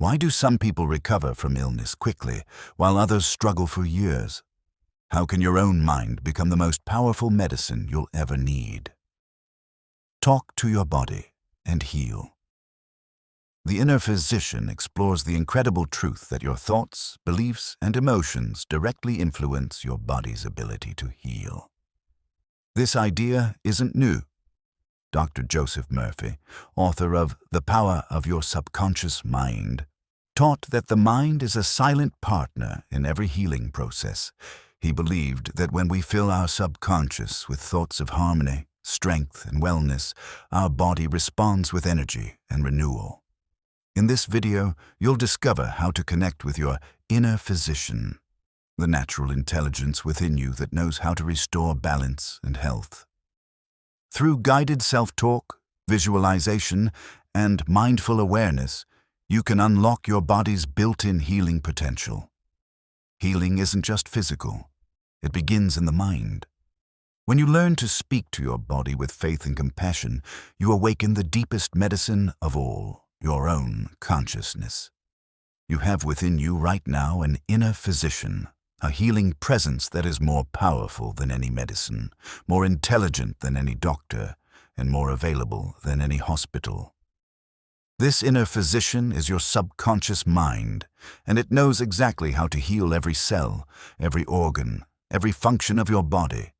Why do some people recover from illness quickly, while others struggle for years? How can your own mind become the most powerful medicine you'll ever need? Talk to your body and heal. The inner physician explores the incredible truth that your thoughts, beliefs, and emotions directly influence your body's ability to heal. This idea isn't new. Dr. Joseph Murphy, author of The Power of Your Subconscious Mind, taught that the mind is a silent partner in every healing process. He believed that when we fill our subconscious with thoughts of harmony, strength, and wellness, our body responds with energy and renewal. In this video, you'll discover how to connect with your inner physician, the natural intelligence within you that knows how to restore balance and health. Through guided self-talk, visualization, and mindful awareness, you can unlock your body's built-in healing potential. Healing isn't just physical. It begins in the mind. When you learn to speak to your body with faith and compassion, you awaken the deepest medicine of all, your own consciousness. You have within you right now an inner physician, a healing presence that is more powerful than any medicine, more intelligent than any doctor, and more available than any hospital. This inner physician is your subconscious mind, and it knows exactly how to heal every cell, every organ, every function of your body.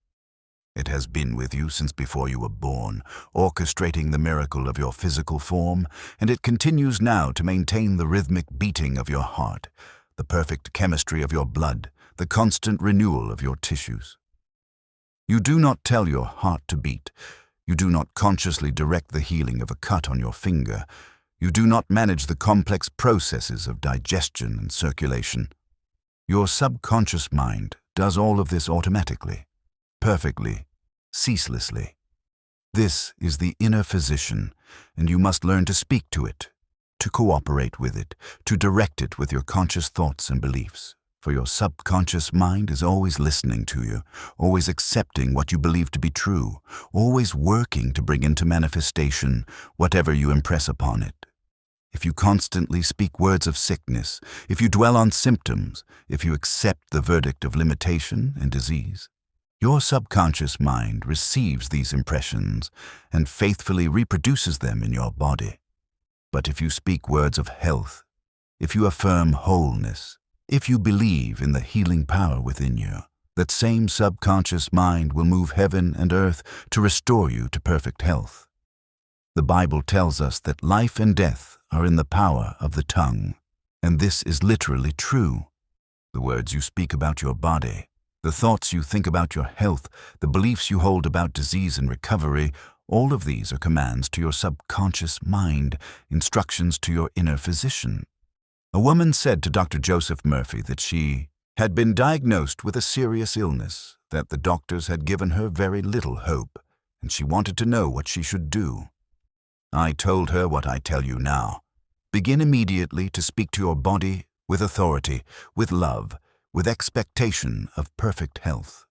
It has been with you since before you were born, orchestrating the miracle of your physical form, and it continues now to maintain the rhythmic beating of your heart, the perfect chemistry of your blood, the constant renewal of your tissues. You do not tell your heart to beat. You do not consciously direct the healing of a cut on your finger. You do not manage the complex processes of digestion and circulation. Your subconscious mind does all of this automatically, perfectly, ceaselessly. This is the inner physician, and you must learn to speak to it, to cooperate with it, to direct it with your conscious thoughts and beliefs. For your subconscious mind is always listening to you, always accepting what you believe to be true, always working to bring into manifestation whatever you impress upon it. If you constantly speak words of sickness, if you dwell on symptoms, if you accept the verdict of limitation and disease, your subconscious mind receives these impressions and faithfully reproduces them in your body. But if you speak words of health, if you affirm wholeness, if you believe in the healing power within you, that same subconscious mind will move heaven and earth to restore you to perfect health. The Bible tells us that life and death are in the power of the tongue, and this is literally true. The words you speak about your body, the thoughts you think about your health, the beliefs you hold about disease and recovery, all of these are commands to your subconscious mind, instructions to your inner physician. A woman said to Dr. Joseph Murphy that she had been diagnosed with a serious illness, that the doctors had given her very little hope, and she wanted to know what she should do. I told her what I tell you now. Begin immediately to speak to your body with authority, with love, with expectation of perfect health.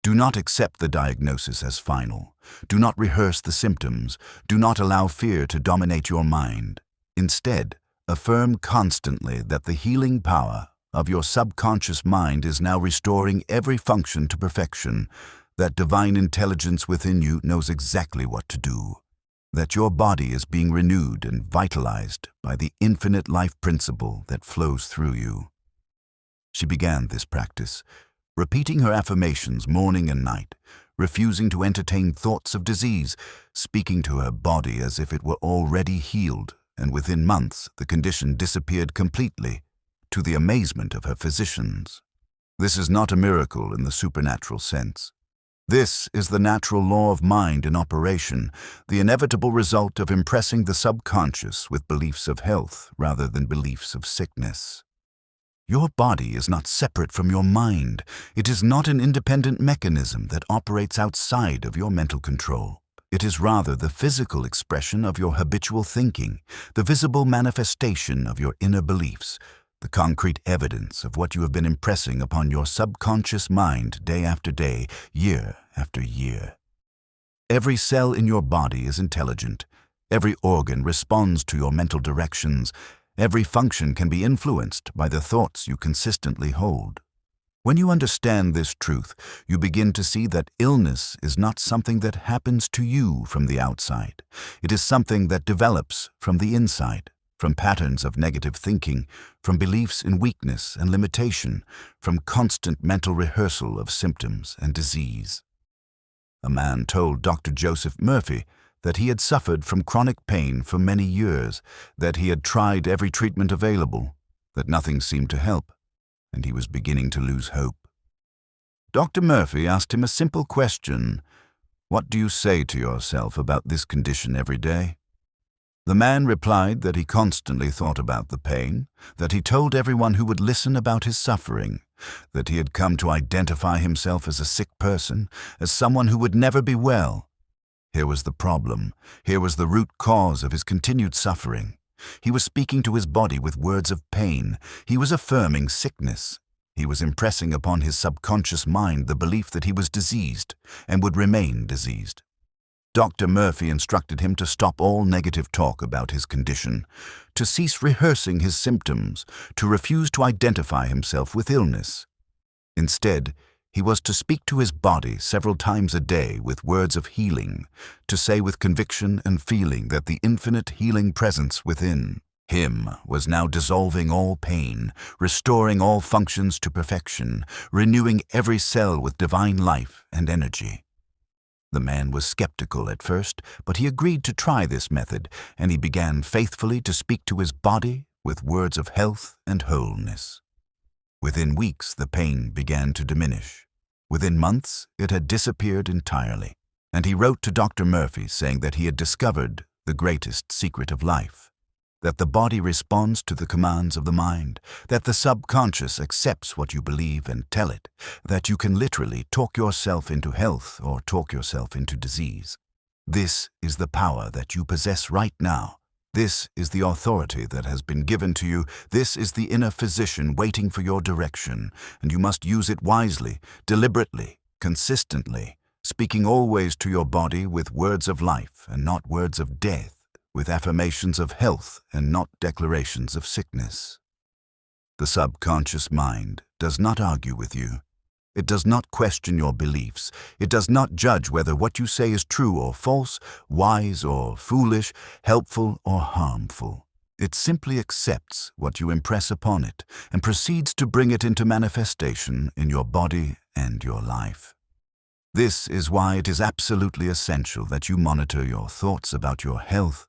Do not accept the diagnosis as final. Do not rehearse the symptoms. Do not allow fear to dominate your mind. Instead, affirm constantly that the healing power of your subconscious mind is now restoring every function to perfection, that divine intelligence within you knows exactly what to do, that your body is being renewed and vitalized by the infinite life principle that flows through you. She began this practice, repeating her affirmations morning and night, refusing to entertain thoughts of disease, speaking to her body as if it were already healed, and within months the condition disappeared completely, to the amazement of her physicians. This is not a miracle in the supernatural sense. This is the natural law of mind in operation, the inevitable result of impressing the subconscious with beliefs of health rather than beliefs of sickness. Your body is not separate from your mind. It is not an independent mechanism that operates outside of your mental control. It is rather the physical expression of your habitual thinking, the visible manifestation of your inner beliefs, the concrete evidence of what you have been impressing upon your subconscious mind day after day, year after year. Every cell in your body is intelligent. Every organ responds to your mental directions. Every function can be influenced by the thoughts you consistently hold. When you understand this truth, you begin to see that illness is not something that happens to you from the outside. It is something that develops from the inside, from patterns of negative thinking, from beliefs in weakness and limitation, from constant mental rehearsal of symptoms and disease. A man told Dr. Joseph Murphy that he had suffered from chronic pain for many years, that he had tried every treatment available, that nothing seemed to help, and he was beginning to lose hope. Dr. Murphy asked him a simple question: "What do you say to yourself about this condition every day?" The man replied that he constantly thought about the pain, that he told everyone who would listen about his suffering, that he had come to identify himself as a sick person, as someone who would never be well. Here was the problem. Here was the root cause of his continued suffering. He was speaking to his body with words of pain. He was affirming sickness. He was impressing upon his subconscious mind the belief that he was diseased and would remain diseased. Dr. Murphy instructed him to stop all negative talk about his condition, to cease rehearsing his symptoms, to refuse to identify himself with illness. Instead, he was to speak to his body several times a day with words of healing, to say with conviction and feeling that the infinite healing presence within him was now dissolving all pain, restoring all functions to perfection, renewing every cell with divine life and energy. The man was skeptical at first, but he agreed to try this method, and he began faithfully to speak to his body with words of health and wholeness. Within weeks, the pain began to diminish. Within months, it had disappeared entirely, and he wrote to Dr. Murphy saying that he had discovered the greatest secret of life, that the body responds to the commands of the mind, that the subconscious accepts what you believe and tell it, that you can literally talk yourself into health or talk yourself into disease. This is the power that you possess right now. This is the authority that has been given to you. This is the inner physician waiting for your direction, and you must use it wisely, deliberately, consistently, speaking always to your body with words of life and not words of death, with affirmations of health and not declarations of sickness. The subconscious mind does not argue with you. It does not question your beliefs. It does not judge whether what you say is true or false, wise or foolish, helpful or harmful. It simply accepts what you impress upon it and proceeds to bring it into manifestation in your body and your life. This is why it is absolutely essential that you monitor your thoughts about your health,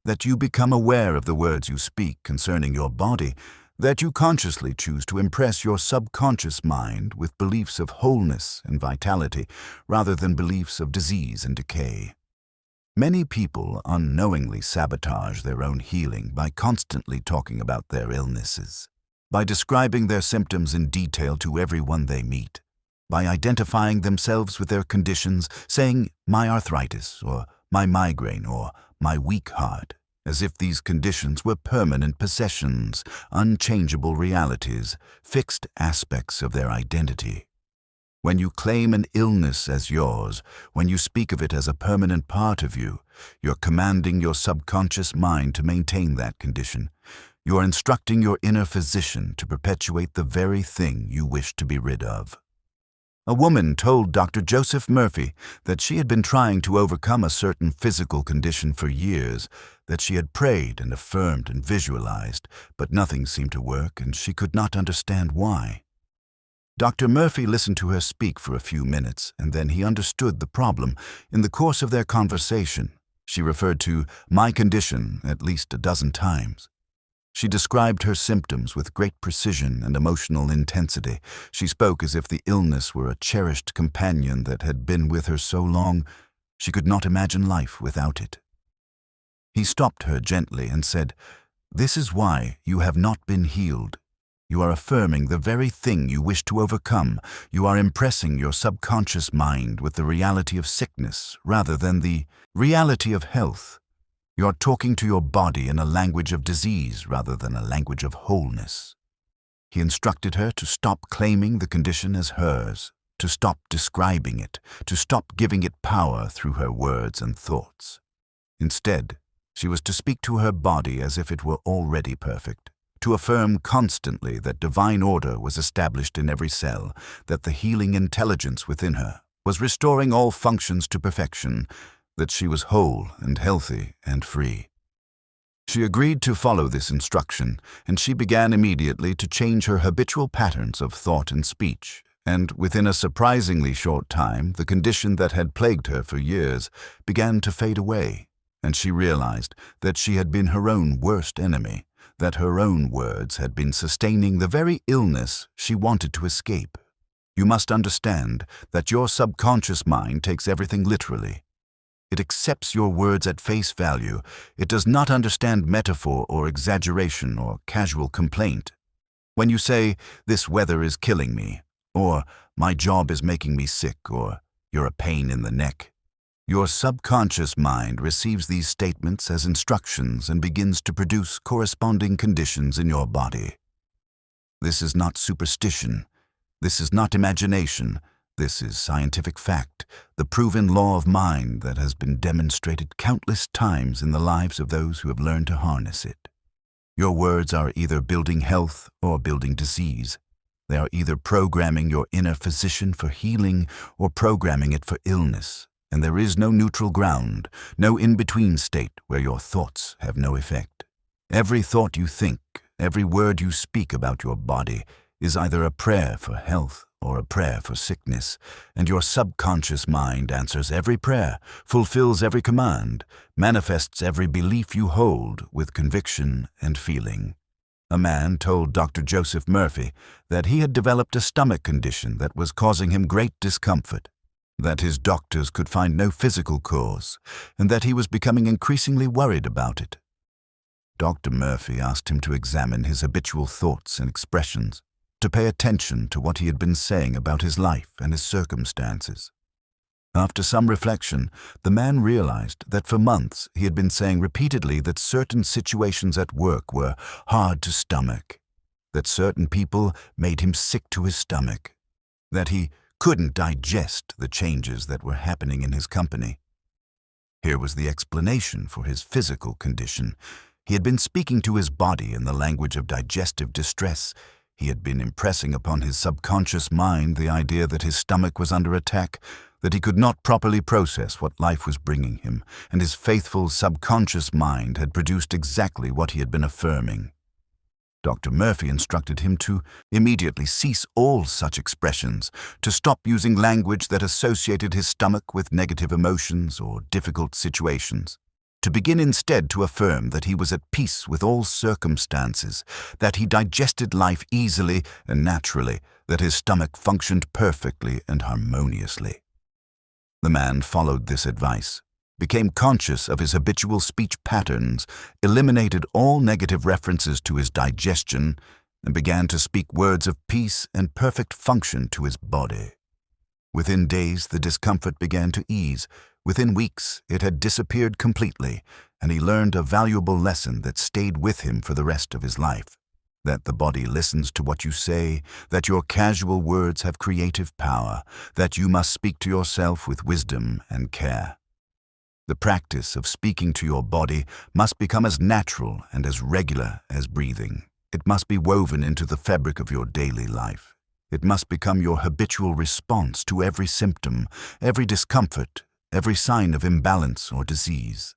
that you become aware of the words you speak concerning your body, that you consciously choose to impress your subconscious mind with beliefs of wholeness and vitality rather than beliefs of disease and decay. Many people unknowingly sabotage their own healing by constantly talking about their illnesses, by describing their symptoms in detail to everyone they meet, by identifying themselves with their conditions, saying, "my arthritis," or "my migraine," or "my weak heart," as if these conditions were permanent possessions, unchangeable realities, fixed aspects of their identity. When you claim an illness as yours, when you speak of it as a permanent part of you, you're commanding your subconscious mind to maintain that condition. You're instructing your inner physician to perpetuate the very thing you wish to be rid of. A woman told Dr. Joseph Murphy that she had been trying to overcome a certain physical condition for years, that she had prayed and affirmed and visualized, but nothing seemed to work and she could not understand why. Dr. Murphy listened to her speak for a few minutes, and then he understood the problem. In the course of their conversation, she referred to "my condition" at least a dozen times. She described her symptoms with great precision and emotional intensity. She spoke as if the illness were a cherished companion that had been with her so long she could not imagine life without it. He stopped her gently and said, "This is why you have not been healed. You are affirming the very thing you wish to overcome. You are impressing your subconscious mind with the reality of sickness rather than the reality of health. You are talking to your body in a language of disease rather than a language of wholeness." He instructed her to stop claiming the condition as hers, to stop describing it, to stop giving it power through her words and thoughts. Instead, She was to speak to her body as if it were already perfect, to affirm constantly that divine order was established in every cell, that the healing intelligence within her was restoring all functions to perfection, that she was whole and healthy and free. She agreed to follow this instruction, and she began immediately to change her habitual patterns of thought and speech, and within a surprisingly short time, the condition that had plagued her for years began to fade away, and she realized that she had been her own worst enemy, that her own words had been sustaining the very illness she wanted to escape. You must understand that your subconscious mind takes everything literally. It accepts your words at face value. It does not understand metaphor or exaggeration or casual complaint. When you say, "This weather is killing me," or "My job is making me sick," or "You're a pain in the neck," your subconscious mind receives these statements as instructions and begins to produce corresponding conditions in your body. This is not superstition. This is not imagination. This is scientific fact, the proven law of mind that has been demonstrated countless times in the lives of those who have learned to harness it. Your words are either building health or building disease. They are either programming your inner physician for healing or programming it for illness, and there is no neutral ground, no in-between state where your thoughts have no effect. Every thought you think, every word you speak about your body is either a prayer for health or a prayer for sickness, and your subconscious mind answers every prayer, fulfills every command, manifests every belief you hold with conviction and feeling. A man told Dr. Joseph Murphy that he had developed a stomach condition that was causing him great discomfort, that his doctors could find no physical cause, and that he was becoming increasingly worried about it. Dr. Murphy asked him to examine his habitual thoughts and expressions, to pay attention to what he had been saying about his life and his circumstances. After some reflection, the man realized that for months he had been saying repeatedly that certain situations at work were hard to stomach, that certain people made him sick to his stomach, that he couldn't digest the changes that were happening in his company. Here was the explanation for his physical condition. He had been speaking to his body in the language of digestive distress. He had been impressing upon his subconscious mind the idea that his stomach was under attack, that he could not properly process what life was bringing him, and his faithful subconscious mind had produced exactly what he had been affirming. Dr. Murphy instructed him to immediately cease all such expressions, to stop using language that associated his stomach with negative emotions or difficult situations, to begin instead to affirm that he was at peace with all circumstances, that he digested life easily and naturally, that his stomach functioned perfectly and harmoniously. The man followed this advice, became conscious of his habitual speech patterns, eliminated all negative references to his digestion, and began to speak words of peace and perfect function to his body. Within days, the discomfort began to ease. Within weeks, it had disappeared completely, and he learned a valuable lesson that stayed with him for the rest of his life, that the body listens to what you say, that your casual words have creative power, that you must speak to yourself with wisdom and care. The practice of speaking to your body must become as natural and as regular as breathing. It must be woven into the fabric of your daily life. It must become your habitual response to every symptom, every discomfort, every sign of imbalance or disease.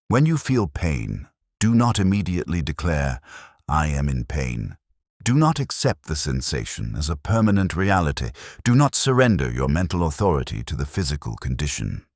When you feel pain, do not immediately declare, "I am in pain." Do not accept the sensation as a permanent reality. Do not surrender your mental authority to the physical condition.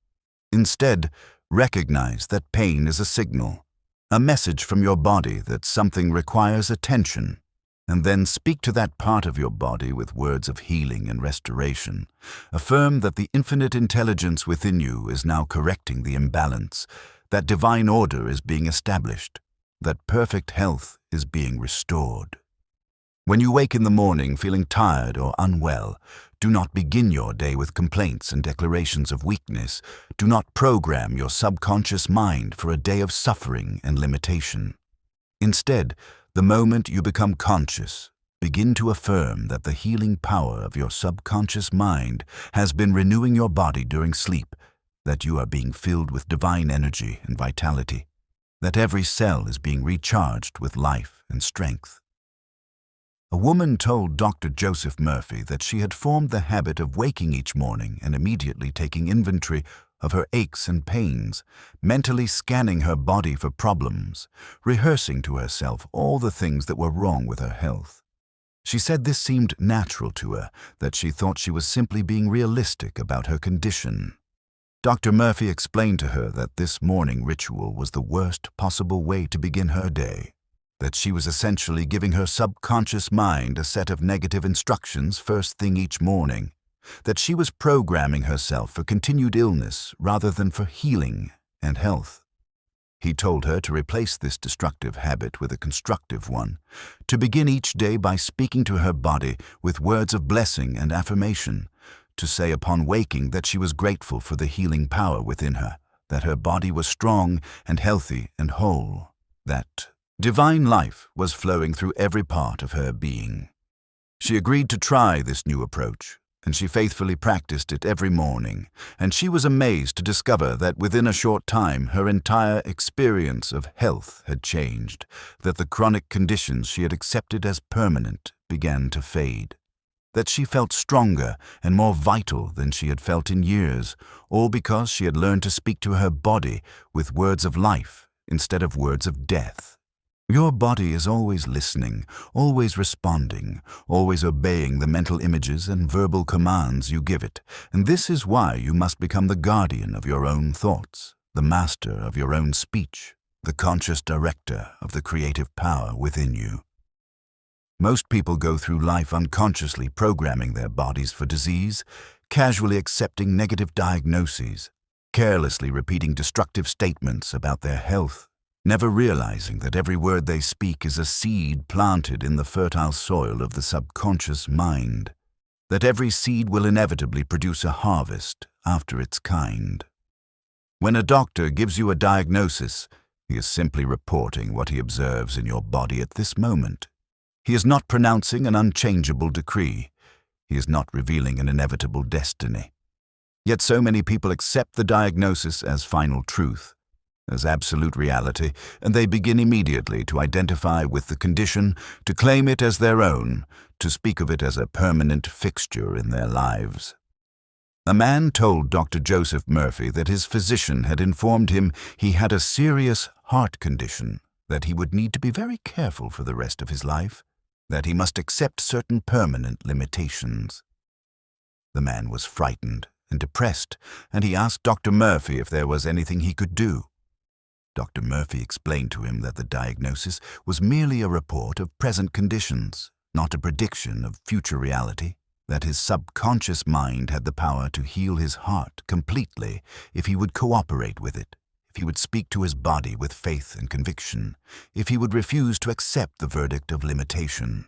Instead, recognize that pain is a signal, a message from your body that something requires attention, and then speak to that part of your body with words of healing and restoration. Affirm that the infinite intelligence within you is now correcting the imbalance, that divine order is being established, that perfect health is being restored. When you wake in the morning feeling tired or unwell, do not begin your day with complaints and declarations of weakness. Do not program your subconscious mind for a day of suffering and limitation. Instead, the moment you become conscious, begin to affirm that the healing power of your subconscious mind has been renewing your body during sleep, that you are being filled with divine energy and vitality, that every cell is being recharged with life and strength. A woman told Dr. Joseph Murphy that she had formed the habit of waking each morning and immediately taking inventory of her aches and pains, mentally scanning her body for problems, rehearsing to herself all the things that were wrong with her health. She said this seemed natural to her, that she thought she was simply being realistic about her condition. Dr. Murphy explained to her that this morning ritual was the worst possible way to begin her day, that she was essentially giving her subconscious mind a set of negative instructions first thing each morning, that she was programming herself for continued illness rather than for healing and health. He told her to replace this destructive habit with a constructive one, to begin each day by speaking to her body with words of blessing and affirmation, to say upon waking that she was grateful for the healing power within her, that her body was strong and healthy and whole, that divine life was flowing through every part of her being. She agreed to try this new approach, and she faithfully practiced it every morning, and she was amazed to discover that within a short time her entire experience of health had changed, that the chronic conditions she had accepted as permanent began to fade, that she felt stronger and more vital than she had felt in years, all because she had learned to speak to her body with words of life instead of words of death. Your body is always listening, always responding, always obeying the mental images and verbal commands you give it, and this is why you must become the guardian of your own thoughts, the master of your own speech, the conscious director of the creative power within you. Most people go through life unconsciously programming their bodies for disease, casually accepting negative diagnoses, carelessly repeating destructive statements about their health, never realizing that every word they speak is a seed planted in the fertile soil of the subconscious mind, that every seed will inevitably produce a harvest after its kind. When a doctor gives you a diagnosis, he is simply reporting what he observes in your body at this moment. He is not pronouncing an unchangeable decree. He is not revealing an inevitable destiny. Yet so many people accept the diagnosis as final truth, as absolute reality, and they begin immediately to identify with the condition, to claim it as their own, to speak of it as a permanent fixture in their lives. A man told Dr. Joseph Murphy that his physician had informed him he had a serious heart condition, that he would need to be very careful for the rest of his life, that he must accept certain permanent limitations. The man was frightened and depressed, and he asked Dr. Murphy if there was anything he could do. Dr. Murphy explained to him that the diagnosis was merely a report of present conditions, not a prediction of future reality, that his subconscious mind had the power to heal his heart completely if he would cooperate with it, if he would speak to his body with faith and conviction, if he would refuse to accept the verdict of limitation.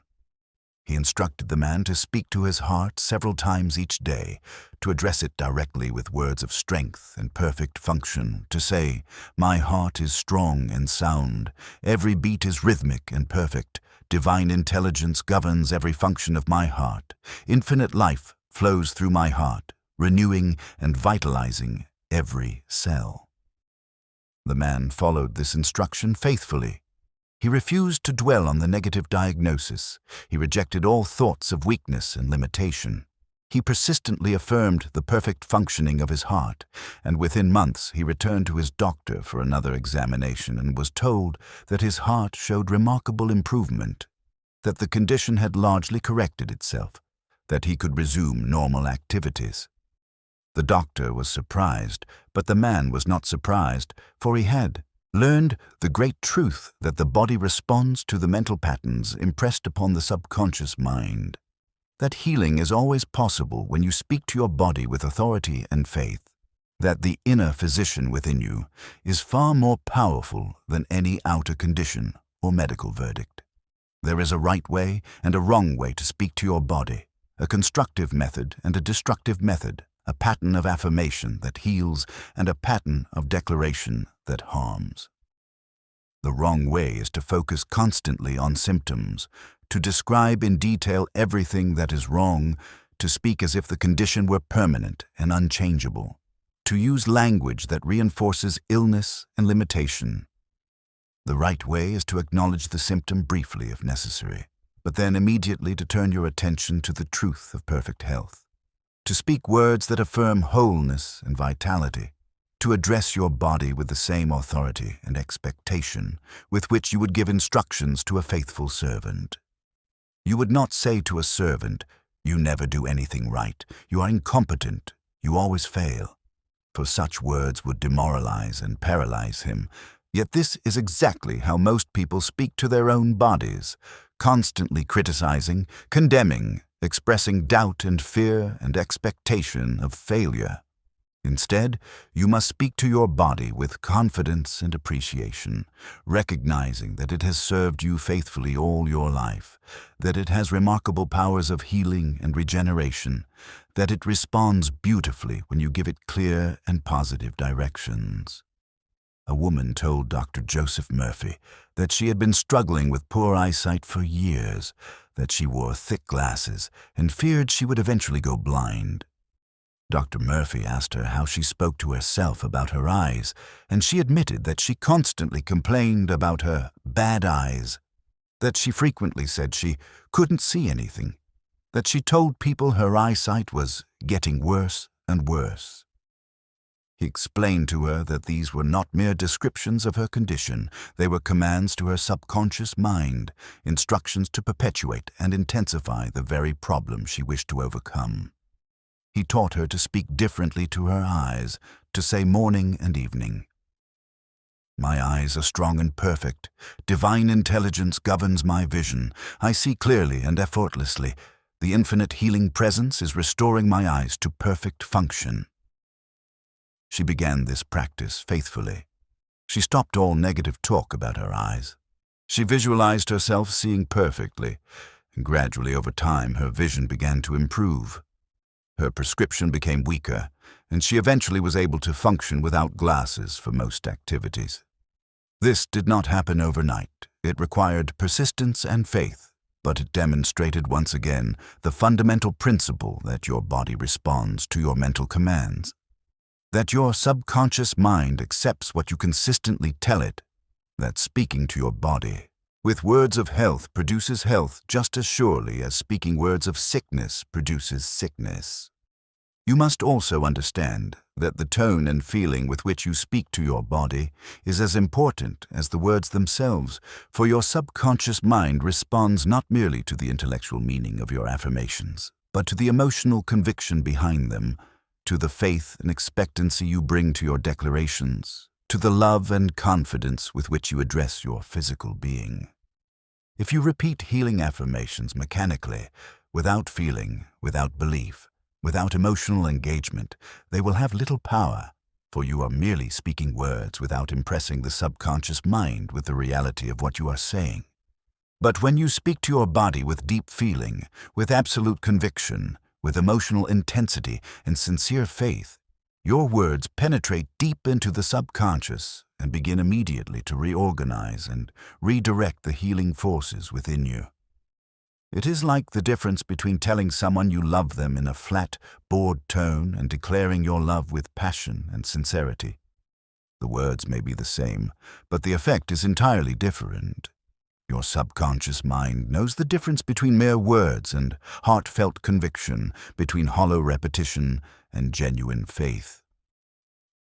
He instructed the man to speak to his heart several times each day, to address it directly with words of strength and perfect function, to say, "My heart is strong and sound, every beat is rhythmic and perfect, divine intelligence governs every function of my heart, infinite life flows through my heart, renewing and vitalizing every cell." The man followed this instruction faithfully. He refused to dwell on the negative diagnosis. He rejected all thoughts of weakness and limitation. He persistently affirmed the perfect functioning of his heart, and within months he returned to his doctor for another examination and was told that his heart showed remarkable improvement, that the condition had largely corrected itself, that he could resume normal activities. The doctor was surprised, but the man was not surprised, for he had learned the great truth that the body responds to the mental patterns impressed upon the subconscious mind, that healing is always possible when you speak to your body with authority and faith, that the inner physician within you is far more powerful than any outer condition or medical verdict. There is a right way and a wrong way to speak to your body, a constructive method and a destructive method, a pattern of affirmation that heals and a pattern of declaration that harms. The wrong way is to focus constantly on symptoms, to describe in detail everything that is wrong, to speak as if the condition were permanent and unchangeable, to use language that reinforces illness and limitation. The right way is to acknowledge the symptom briefly if necessary, but then immediately to turn your attention to the truth of perfect health. To speak words that affirm wholeness and vitality. To address your body with the same authority and expectation with which you would give instructions to a faithful servant. You would not say to a servant, "You never do anything right, you are incompetent, you always fail," for such words would demoralize and paralyze him. Yet this is exactly how most people speak to their own bodies, constantly criticizing, condemning, expressing doubt and fear and expectation of failure. Instead, you must speak to your body with confidence and appreciation, recognizing that it has served you faithfully all your life, that it has remarkable powers of healing and regeneration, that it responds beautifully when you give it clear and positive directions. A woman told Dr. Joseph Murphy that she had been struggling with poor eyesight for years, that she wore thick glasses and feared she would eventually go blind. Dr. Murphy asked her how she spoke to herself about her eyes, and she admitted that she constantly complained about her bad eyes, that she frequently said she couldn't see anything, that she told people her eyesight was getting worse and worse. He explained to her that these were not mere descriptions of her condition, they were commands to her subconscious mind, instructions to perpetuate and intensify the very problem she wished to overcome. He taught her to speak differently to her eyes, to say morning and evening. "My eyes are strong and perfect. Divine intelligence governs my vision. I see clearly and effortlessly. The infinite healing presence is restoring my eyes to perfect function." She began this practice faithfully. She stopped all negative talk about her eyes. She visualized herself seeing perfectly, and gradually over time her vision began to improve. Her prescription became weaker, and she eventually was able to function without glasses for most activities. This did not happen overnight. It required persistence and faith, but it demonstrated once again the fundamental principle that your body responds to your mental commands, that your subconscious mind accepts what you consistently tell it, that speaking to your body with words of health produces health just as surely as speaking words of sickness produces sickness. You must also understand that the tone and feeling with which you speak to your body is as important as the words themselves, for your subconscious mind responds not merely to the intellectual meaning of your affirmations, but to the emotional conviction behind them, to the faith and expectancy you bring to your declarations, to the love and confidence with which you address your physical being. If you repeat healing affirmations mechanically, without feeling, without belief, without emotional engagement, they will have little power, for you are merely speaking words without impressing the subconscious mind with the reality of what you are saying. But when you speak to your body with deep feeling, with absolute conviction, with emotional intensity and sincere faith, your words penetrate deep into the subconscious and begin immediately to reorganize and redirect the healing forces within you. It is like the difference between telling someone you love them in a flat, bored tone and declaring your love with passion and sincerity. The words may be the same, but the effect is entirely different. Your subconscious mind knows the difference between mere words and heartfelt conviction, between hollow repetition and genuine faith.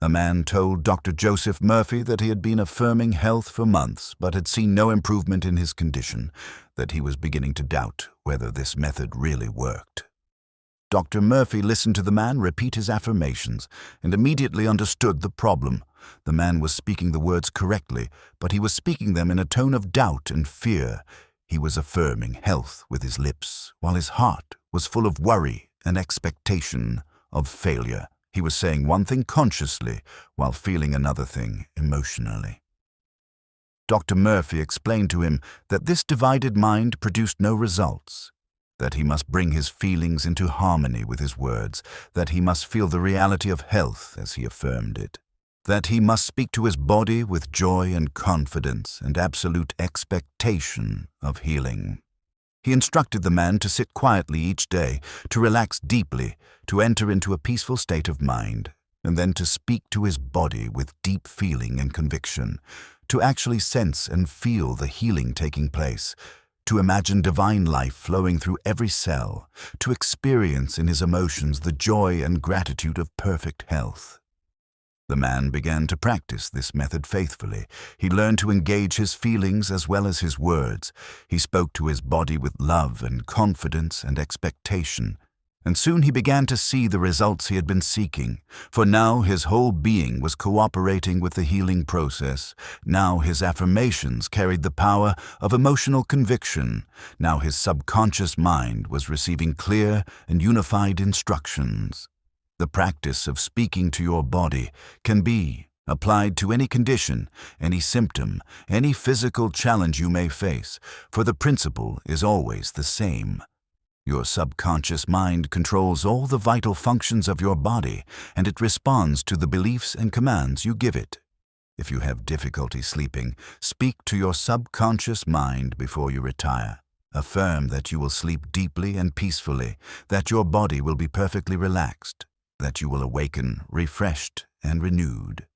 A man told Dr. Joseph Murphy that he had been affirming health for months but had seen no improvement in his condition, that he was beginning to doubt whether this method really worked. Dr. Murphy listened to the man repeat his affirmations and immediately understood the problem. The man was speaking the words correctly, but he was speaking them in a tone of doubt and fear. He was affirming health with his lips, while his heart was full of worry and expectation of failure. He was saying one thing consciously while feeling another thing emotionally. Dr. Murphy explained to him that this divided mind produced no results, that he must bring his feelings into harmony with his words, that he must feel the reality of health as he affirmed it, that he must speak to his body with joy and confidence and absolute expectation of healing. He instructed the man to sit quietly each day, to relax deeply, to enter into a peaceful state of mind, and then to speak to his body with deep feeling and conviction, to actually sense and feel the healing taking place, to imagine divine life flowing through every cell, to experience in his emotions the joy and gratitude of perfect health. The man began to practice this method faithfully. He learned to engage his feelings as well as his words. He spoke to his body with love and confidence and expectation. And soon he began to see the results he had been seeking, for now his whole being was cooperating with the healing process. Now his affirmations carried the power of emotional conviction. Now his subconscious mind was receiving clear and unified instructions. The practice of speaking to your body can be applied to any condition, any symptom, any physical challenge you may face, for the principle is always the same. Your subconscious mind controls all the vital functions of your body, and it responds to the beliefs and commands you give it. If you have difficulty sleeping, speak to your subconscious mind before you retire. Affirm that you will sleep deeply and peacefully, that your body will be perfectly relaxed, that you will awaken refreshed and renewed.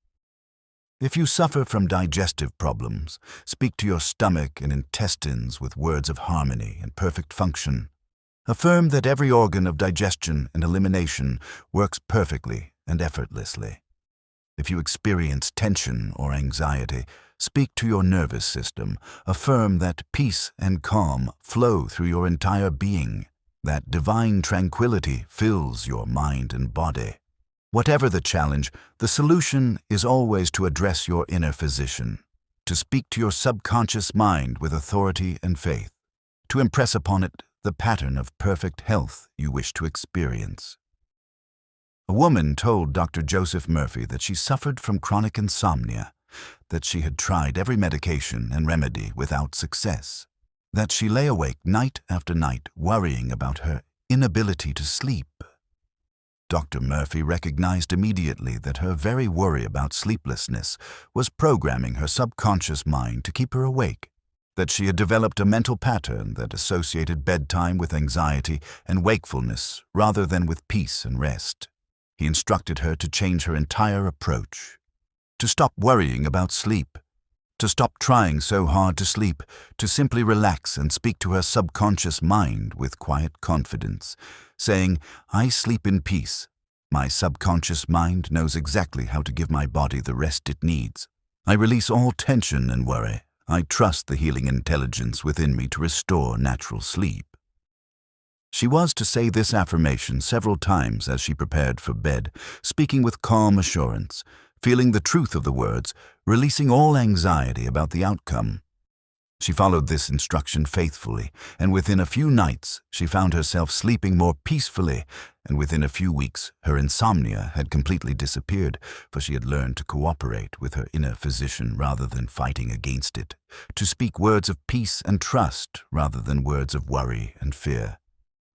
If you suffer from digestive problems, speak to your stomach and intestines with words of harmony and perfect function. Affirm that every organ of digestion and elimination works perfectly and effortlessly. If you experience tension or anxiety, speak to your nervous system. Affirm that peace and calm flow through your entire being, that divine tranquility fills your mind and body. Whatever the challenge, the solution is always to address your inner physician, to speak to your subconscious mind with authority and faith, to impress upon it the pattern of perfect health you wish to experience. A woman told Dr. Joseph Murphy that she suffered from chronic insomnia, that she had tried every medication and remedy without success, that she lay awake night after night worrying about her inability to sleep. Dr. Murphy recognized immediately that her very worry about sleeplessness was programming her subconscious mind to keep her awake, that she had developed a mental pattern that associated bedtime with anxiety and wakefulness rather than with peace and rest. He instructed her to change her entire approach, to stop worrying about sleep, to stop trying so hard to sleep, to simply relax and speak to her subconscious mind with quiet confidence, saying, "I sleep in peace. My subconscious mind knows exactly how to give my body the rest it needs. I release all tension and worry. I trust the healing intelligence within me to restore natural sleep." She was to say this affirmation several times as she prepared for bed, speaking with calm assurance, feeling the truth of the words, releasing all anxiety about the outcome. She followed this instruction faithfully, and within a few nights she found herself sleeping more peacefully, and within a few weeks her insomnia had completely disappeared, for she had learned to cooperate with her inner physician rather than fighting against it, to speak words of peace and trust rather than words of worry and fear,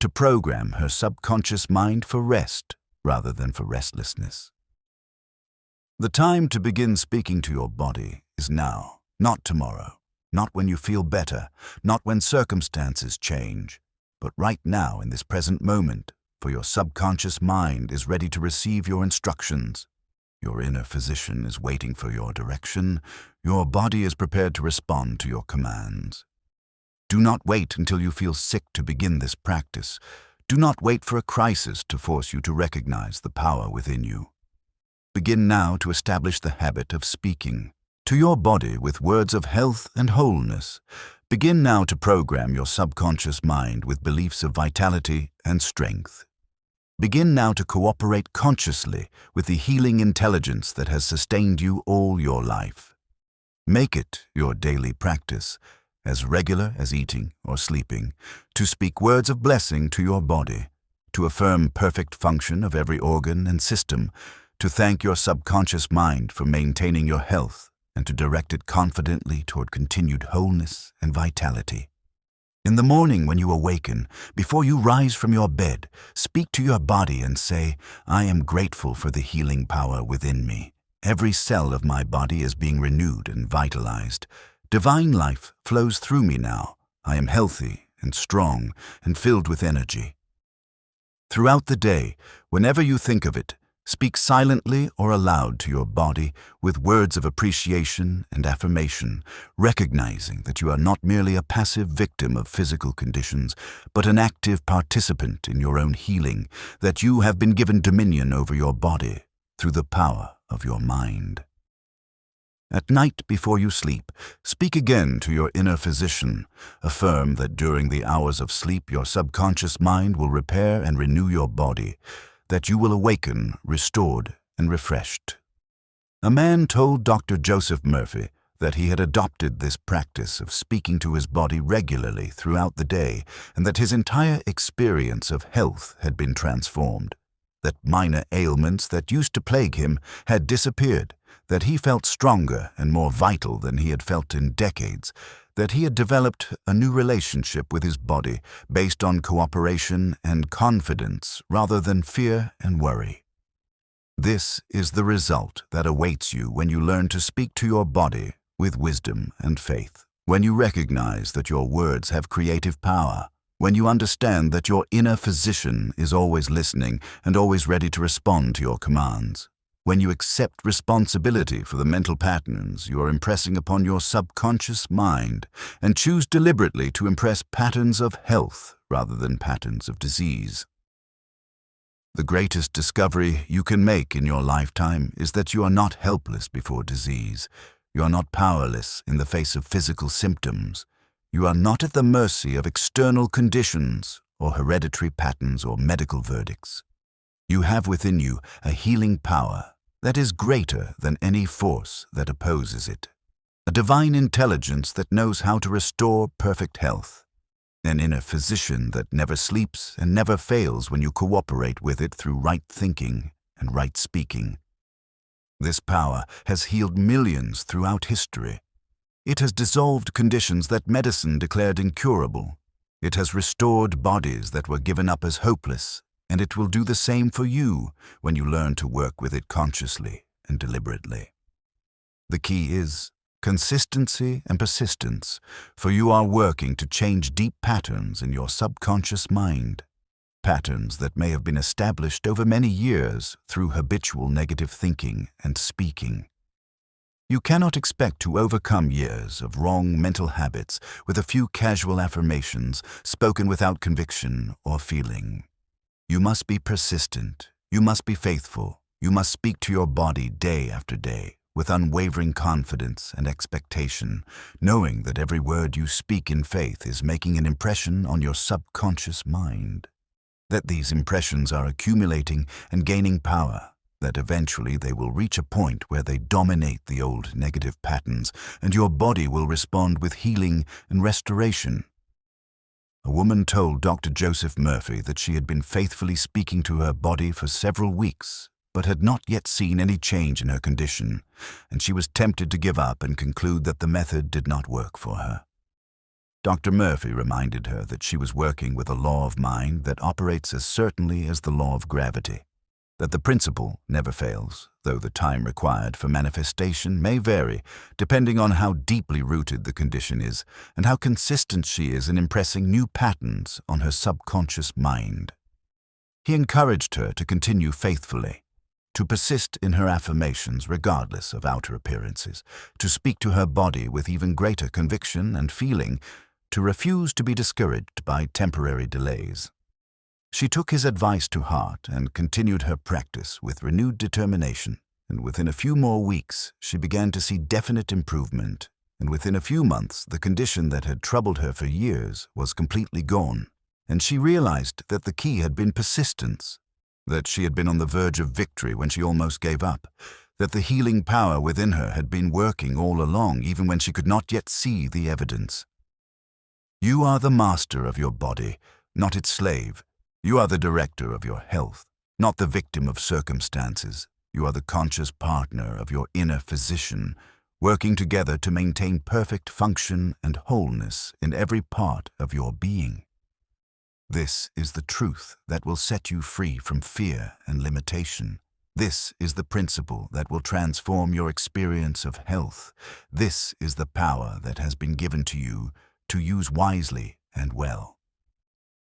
to program her subconscious mind for rest rather than for restlessness. The time to begin speaking to your body is now, not tomorrow. Not when you feel better, not when circumstances change, but right now in this present moment, for your subconscious mind is ready to receive your instructions. Your inner physician is waiting for your direction. Your body is prepared to respond to your commands. Do not wait until you feel sick to begin this practice. Do not wait for a crisis to force you to recognize the power within you. Begin now to establish the habit of speaking to your body with words of health and wholeness. Begin now to program your subconscious mind with beliefs of vitality and strength. Begin now to cooperate consciously with the healing intelligence that has sustained you all your life. Make it your daily practice, as regular as eating or sleeping, to speak words of blessing to your body, to affirm perfect function of every organ and system, to thank your subconscious mind for maintaining your health, and to direct it confidently toward continued wholeness and vitality. In the morning when you awaken, before you rise from your bed, speak to your body and say, "I am grateful for the healing power within me. Every cell of my body is being renewed and vitalized. Divine life flows through me now. I am healthy and strong and filled with energy." Throughout the day, whenever you think of it, Speak silently or aloud to your body with words of appreciation and affirmation, recognizing that you are not merely a passive victim of physical conditions, but an active participant in your own healing, that you have been given dominion over your body through the power of your mind. At night before you sleep, speak again to your inner physician. Affirm that during the hours of sleep your subconscious mind will repair and renew your body, that you will awaken, restored, and refreshed. A man told Dr. Joseph Murphy that he had adopted this practice of speaking to his body regularly throughout the day, and that his entire experience of health had been transformed, that minor ailments that used to plague him had disappeared, that he felt stronger and more vital than he had felt in decades, that he had developed a new relationship with his body based on cooperation and confidence rather than fear and worry. This is the result that awaits you when you learn to speak to your body with wisdom and faith, when you recognize that your words have creative power, when you understand that your inner physician is always listening and always ready to respond to your commands, when you accept responsibility for the mental patterns you are impressing upon your subconscious mind and choose deliberately to impress patterns of health rather than patterns of disease. The greatest discovery you can make in your lifetime is that you are not helpless before disease. You are not powerless in the face of physical symptoms. You are not at the mercy of external conditions or hereditary patterns or medical verdicts. You have within you a healing power that is greater than any force that opposes it, a divine intelligence that knows how to restore perfect health, an inner physician that never sleeps and never fails when you cooperate with it through right thinking and right speaking. This power has healed millions throughout history. It has dissolved conditions that medicine declared incurable. It has restored bodies that were given up as hopeless, and it will do the same for you when you learn to work with it consciously and deliberately. The key is consistency and persistence, for you are working to change deep patterns in your subconscious mind, patterns that may have been established over many years through habitual negative thinking and speaking. You cannot expect to overcome years of wrong mental habits with a few casual affirmations spoken without conviction or feeling. You must be persistent, you must be faithful, you must speak to your body day after day with unwavering confidence and expectation, knowing that every word you speak in faith is making an impression on your subconscious mind, that these impressions are accumulating and gaining power, that eventually they will reach a point where they dominate the old negative patterns and your body will respond with healing and restoration. A woman told Dr. Joseph Murphy that she had been faithfully speaking to her body for several weeks, but had not yet seen any change in her condition, and she was tempted to give up and conclude that the method did not work for her. Dr. Murphy reminded her that she was working with a law of mind that operates as certainly as the law of gravity, that the principle never fails, though the time required for manifestation may vary depending on how deeply rooted the condition is and how consistent she is in impressing new patterns on her subconscious mind. He encouraged her to continue faithfully, to persist in her affirmations regardless of outer appearances, to speak to her body with even greater conviction and feeling, to refuse to be discouraged by temporary delays. She took his advice to heart and continued her practice with renewed determination, and within a few more weeks she began to see definite improvement, and within a few months the condition that had troubled her for years was completely gone, and she realized that the key had been persistence, that she had been on the verge of victory when she almost gave up, that the healing power within her had been working all along even when she could not yet see the evidence. You are the master of your body, not its slave. You are the director of your health, not the victim of circumstances. You are the conscious partner of your inner physician, working together to maintain perfect function and wholeness in every part of your being. This is the truth that will set you free from fear and limitation. This is the principle that will transform your experience of health. This is the power that has been given to you to use wisely and well.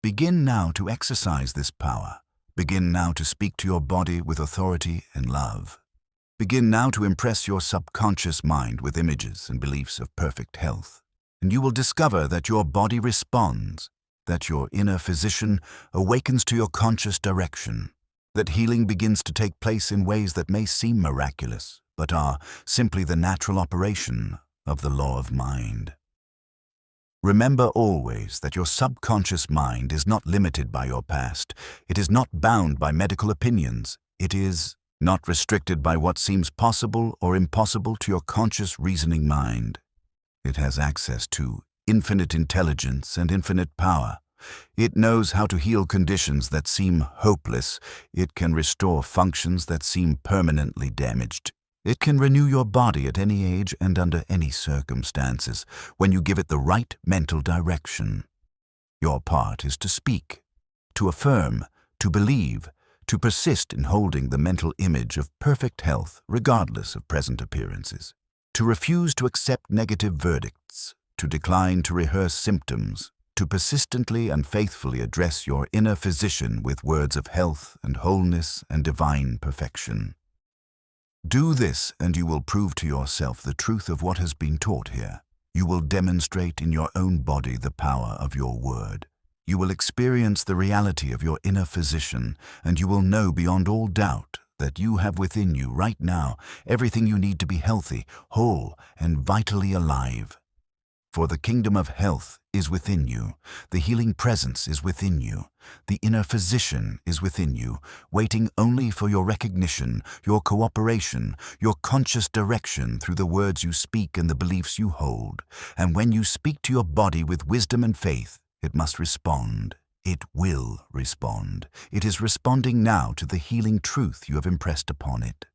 Begin now to exercise this power, Begin now to speak to your body with authority and love. Begin now to impress your subconscious mind with images and beliefs of perfect health. And you will discover that your body responds, that your inner physician awakens to your conscious direction, that healing begins to take place in ways that may seem miraculous, but are simply the natural operation of the law of mind. Remember always that your subconscious mind is not limited by your past. It is not bound by medical opinions. It is not restricted by what seems possible or impossible to your conscious reasoning mind. It has access to infinite intelligence and infinite power. It knows how to heal conditions that seem hopeless. It can restore functions that seem permanently damaged. It can renew your body at any age and under any circumstances when you give it the right mental direction. Your part is to speak, to affirm, to believe, to persist in holding the mental image of perfect health regardless of present appearances, to refuse to accept negative verdicts, to decline to rehearse symptoms, to persistently and faithfully address your inner physician with words of health and wholeness and divine perfection. Do this and you will prove to yourself the truth of what has been taught here. You will demonstrate in your own body the power of your word. You will experience the reality of your inner physician, and you will know beyond all doubt that you have within you right now everything you need to be healthy, whole, and vitally alive. For the kingdom of health is within you, the healing presence is within you, the inner physician is within you, waiting only for your recognition, your cooperation, your conscious direction through the words you speak and the beliefs you hold. And when you speak to your body with wisdom and faith, it must respond. It will respond. It is responding now to the healing truth you have impressed upon it.